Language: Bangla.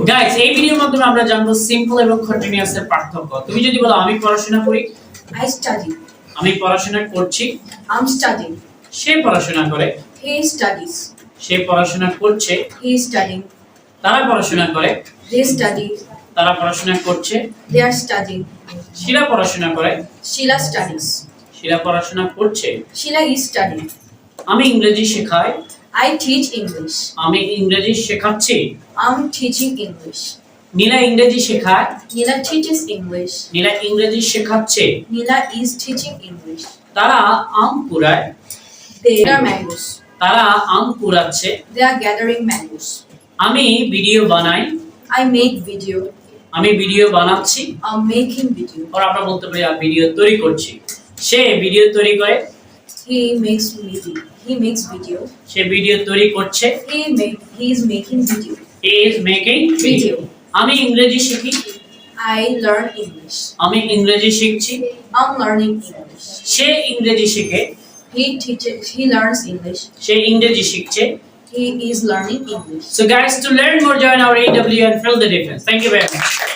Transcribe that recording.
গাইস এই ভিডিওর মাধ্যমে আমরা জানবো সিম্পল এবং কন্টিনিউয়াস এর পার্থক্য। তুমি যদি বলো আমি পড়াশোনা করি, I study. আমি পড়াশোনা করছি, I'm studying. সে পড়াশোনা করে, He studies. সে পড়াশোনা করছে, He is studying. তারা পড়াশোনা করে, They study. তারা পড়াশোনা করছে, They are studying. শিলা পড়াশোনা করে, Sheila studies. শিলা পড়াশোনা করছে। Sheila is studying. আমি ইংরেজি শেখাই, I teach English. আমি ইংরেজি শেখাচ্ছি। I'm teaching English. নীলা ইংরেজি শেখায়, Nila teaches English. নীলা ইংরেজি শেখাচ্ছে। Nila is teaching English. তারা আম কুড়ায়, They are mangoes. তারা আম কুড়াচ্ছে। They are gathering mangoes. আমি ভিডিও বানাই, I make video. আমি ভিডিও বানাচ্ছি। I'm making video. আর আমরা বলতে পারি ভিডিও তৈরি করছি। সে ভিডিও তৈরি করে, He makes video. He makes video. Say video তৈরি করছে। He is making video. He is making Video. আমি ইংরেজি শিখি, I learn English. আমি ইংরেজি শিখছি। I'm learning English. সে ইংরেজি শিখে, He learns English. সে ইংরেজি শিখছে। He is learning English. So guys, to learn more, join our AW and feel the difference. Thank you very much.